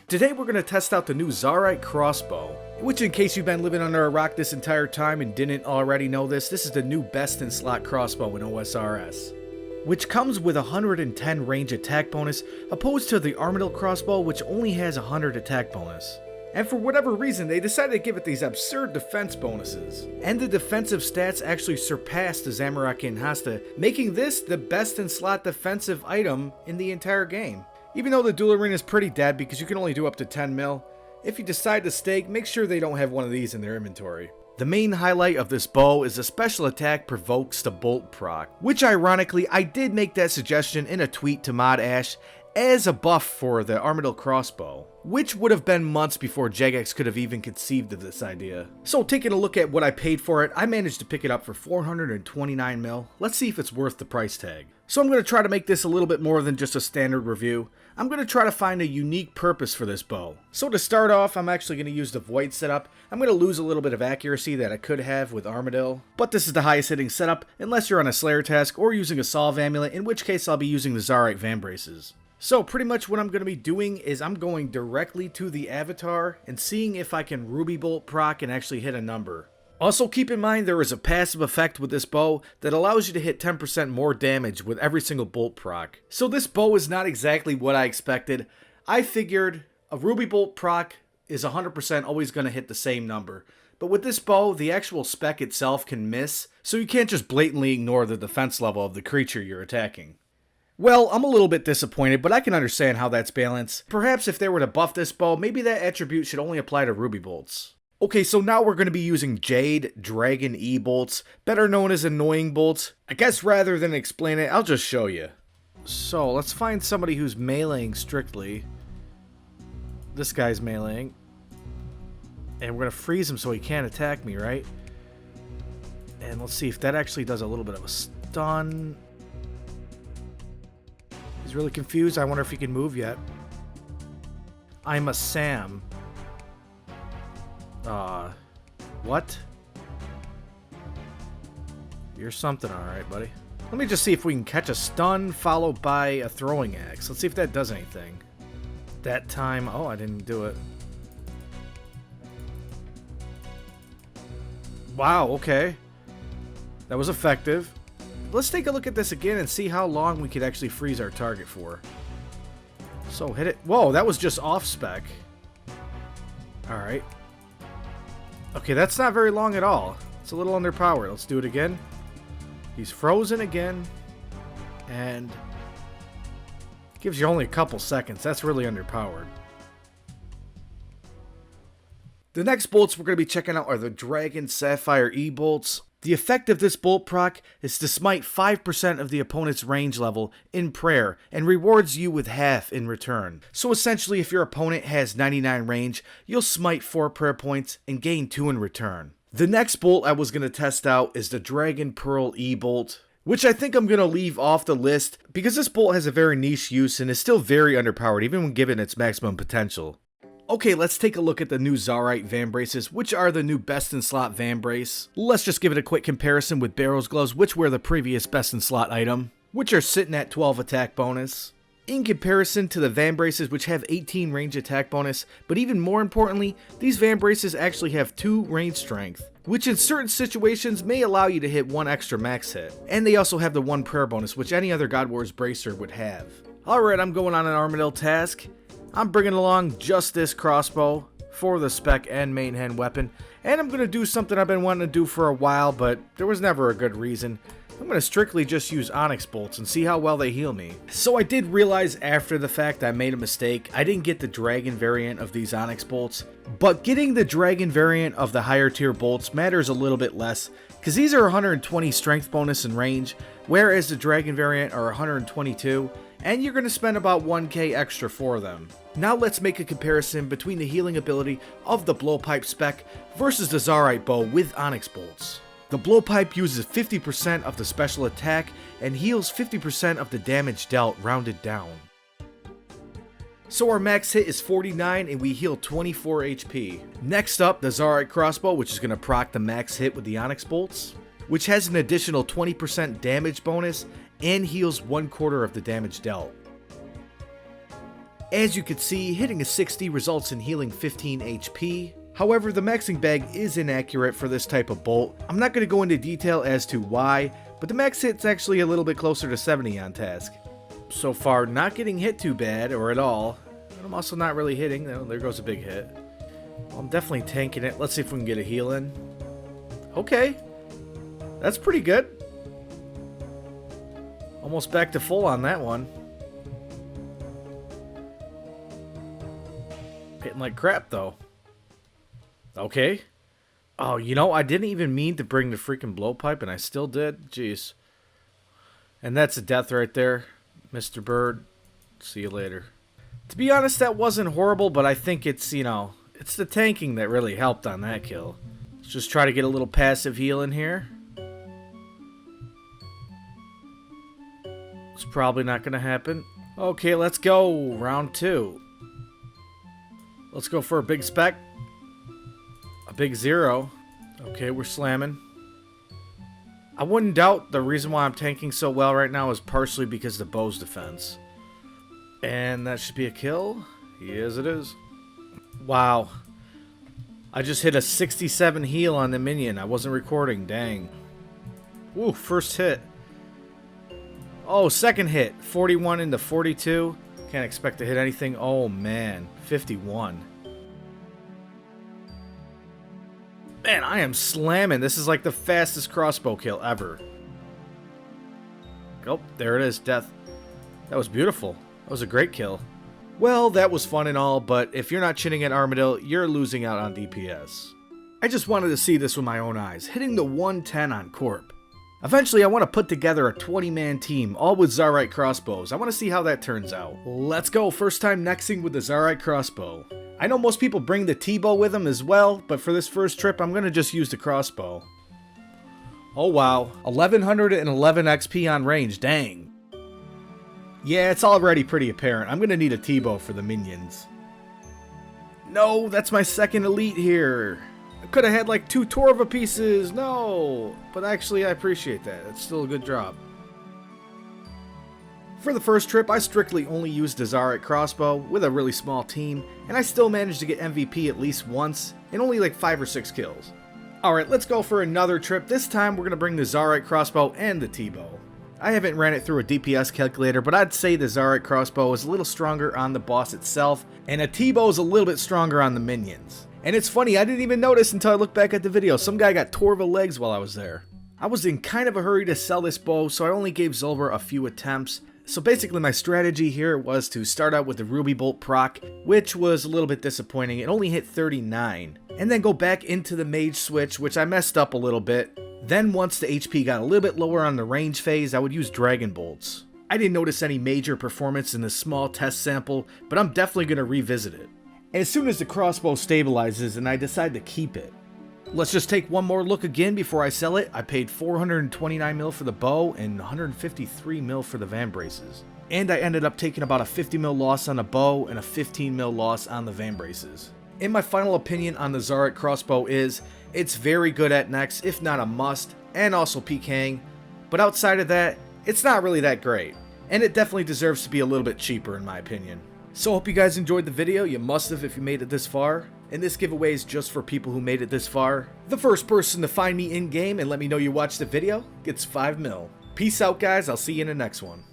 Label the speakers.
Speaker 1: Today we're going to test out the new Zaryte Crossbow, which, in case you've been living under a rock this entire time and didn't already know this is the new best in slot crossbow in OSRS, which comes with 110 range attack bonus opposed to the Armadillo crossbow, which only has 100 attack bonus. And for whatever reason, they decided to give it these absurd defense bonuses. And the defensive stats actually surpassed the Zamorak and Hasta, making this the best in slot defensive item in the entire game. Even though the duel arena is pretty dead because you can only do up to 10 mil, if you decide to stake, make sure they don't have one of these in their inventory. The main highlight of this bow is the special attack provokes the bolt proc, which ironically I did make that suggestion in a tweet to Mod Ash as a buff for the Armadillo crossbow, which would have been months before Jagex could have even conceived of this idea. So taking a look at what I paid for it, I managed to pick it up for 429 mil. Let's see if it's worth the price tag. So I'm going to try to make this a little bit more than just a standard review. I'm going to try to find a unique purpose for this bow. So to start off, I'm actually going to use the Void setup. I'm going to lose a little bit of accuracy that I could have with Armadillo, but this is the highest hitting setup unless you're on a Slayer task or using a Solve Amulet, in which case I'll be using the Zaryte Vambraces. So pretty much what I'm going to be doing is I'm going directly to the avatar and seeing if I can Ruby Bolt proc and actually hit a number. Also keep in mind there is a passive effect with this bow that allows you to hit 10% more damage with every single bolt proc. So this bow is not exactly what I expected. I figured a Ruby Bolt proc is 100% always going to hit the same number. But with this bow, the actual spec itself can miss, so you can't just blatantly ignore the defense level of the creature you're attacking. Well, I'm a little bit disappointed, but I can understand how that's balanced. Perhaps if they were to buff this bow, maybe that attribute should only apply to Ruby Bolts. Okay, so now we're going to be using Jade Dragon Ebolts, better known as Annoying Bolts. I guess rather than explain it, I'll just show you. So, let's find somebody who's meleeing strictly. This guy's meleeing. And we're going to freeze him so he can't attack me, right? And let's see if that actually does a little bit of a stun. He's really confused. I wonder if he can move yet. I'm a Sam. What? You're something, alright, buddy. Let me just see if we can catch a stun followed by a throwing axe. Let's see if that does anything. That time... Oh, I didn't do it. Wow, okay. That was effective. Let's take a look at this again and see how long we could actually freeze our target for. So, hit it. Whoa, that was just off spec. Alright. Okay, that's not very long at all. It's a little underpowered. Let's do it again. He's frozen again. And gives you only a couple seconds. That's really underpowered. The next bolts we're going to be checking out are the Dragon Sapphire Ebolts. The effect of this bolt proc is to smite 5% of the opponent's range level in prayer and rewards you with half in return. So essentially, if your opponent has 99 range, you'll smite 4 prayer points and gain 2 in return. The next bolt I was going to test out is the Dragon Pearl E-Bolt, which I think I'm going to leave off the list because this bolt has a very niche use and is still very underpowered even when given its maximum potential. Okay, let's take a look at the new Zaryte Vambraces, which are the new best in slot Vambrace. Let's just give it a quick comparison with Barrow's Gloves, which were the previous best in slot item, which are sitting at 12 attack bonus. In comparison to the Vambraces, which have 18 range attack bonus, but even more importantly, these Vambraces actually have 2 range strength, which in certain situations may allow you to hit 1 extra max hit. And they also have the 1 prayer bonus, which any other God Wars Bracer would have. Alright, I'm going on an Armadillo task. I'm bringing along just this crossbow for the spec and main hand weapon, and I'm going to do something I've been wanting to do for a while, but there was never a good reason. I'm going to strictly just use Onyx Bolts and see how well they heal me. So I did realize after the fact I made a mistake. I didn't get the Dragon variant of these Onyx Bolts, but getting the Dragon variant of the higher tier bolts matters a little bit less, because these are 120 strength bonus and range, whereas the Dragon variant are 122, and you're going to spend about 1k extra for them. Now let's make a comparison between the healing ability of the Blowpipe spec versus the Zaryte bow with Onyx Bolts. The Blowpipe uses 50% of the special attack and heals 50% of the damage dealt rounded down. So our max hit is 49 and we heal 24 HP. Next up, the Zaryte Crossbow, which is going to proc the max hit with the Onyx Bolts, which has an additional 20% damage bonus and heals 1/4 of the damage dealt. As you can see, hitting a 60 results in healing 15 HP. However, the maxing bag is inaccurate for this type of bolt. I'm not going to go into detail as to why, but the max hit's actually a little bit closer to 70 on task. So far, not getting hit too bad, or at all. I'm also not really hitting. Oh, there goes a big hit. Well, I'm definitely tanking it. Let's see if we can get a heal in. Okay. That's pretty good. Almost back to full on that one. Hitting like crap, though. Okay. Oh, you know, I didn't even mean to bring the freaking blowpipe, and I still did. Jeez. And that's a death right there, Mr. Bird. See you later. To be honest, that wasn't horrible, but I think it's, you know, it's the tanking that really helped on that kill. Let's just try to get a little passive heal in here. It's probably not going to happen. Okay, let's go. Round 2. Let's go for a big spec. A big 0. Okay, we're slamming. I wouldn't doubt the reason why I'm tanking so well right now is partially because of the bow's defense. And that should be a kill. Yes, it is. Wow. I just hit a 67 heal on the minion. I wasn't recording. Dang. Woo, first hit. Oh, second hit. 41 into 42. Can't expect to hit anything. Oh, man. 51. Man, I am slamming. This is like the fastest crossbow kill ever. Oh, there it is. Death. That was beautiful. That was a great kill. Well, that was fun and all, but if you're not chinning at Armadillo, you're losing out on DPS. I just wanted to see this with my own eyes, hitting the 110 on Corp. Eventually, I want to put together a 20-man team, all with Zaryte Crossbows. I want to see how that turns out. Let's go, first time nexing with the Zaryte Crossbow. I know most people bring the T-bow with them as well, but for this first trip, I'm going to just use the crossbow. Oh wow, 1111 XP on range, dang. Yeah, it's already pretty apparent. I'm going to need a T-bow for the minions. No, that's my second elite here. I could have had like 2 Torva pieces. No, but actually I appreciate that. It's still a good drop. For the first trip, I strictly only used a Zaryte Crossbow with a really small team, and I still managed to get MVP at least once, and only like 5 or 6 kills. Alright, let's go for another trip. This time we're going to bring the Zaryte Crossbow and the T-bow. I haven't ran it through a DPS calculator, but I'd say the Zaryte Crossbow is a little stronger on the boss itself, and a T-bow is a little bit stronger on the minions. And it's funny, I didn't even notice until I looked back at the video. Some guy got Torva legs while I was there. I was in kind of a hurry to sell this bow, so I only gave Zulber a few attempts. So basically my strategy here was to start out with the Ruby Bolt proc, which was a little bit disappointing. It only hit 39. And then go back into the Mage switch, which I messed up a little bit. Then once the HP got a little bit lower on the range phase, I would use Dragon Bolts. I didn't notice any major performance in this small test sample, but I'm definitely going to revisit it. As soon as the crossbow stabilizes and I decide to keep it. Let's just take one more look again before I sell it. I paid 429 mil for the bow and 153 mil for the van braces. And I ended up taking about a 50 mil loss on the bow and a 15 mil loss on the van braces. In my final opinion on the Zaryte Crossbow is, it's very good at next, if not a must, and also PKing, but outside of that, it's not really that great. And it definitely deserves to be a little bit cheaper in my opinion. So hope you guys enjoyed the video. You must have if you made it this far. And this giveaway is just for people who made it this far. The first person to find me in game and let me know you watched the video gets 5 mil. Peace out guys, I'll see you in the next one.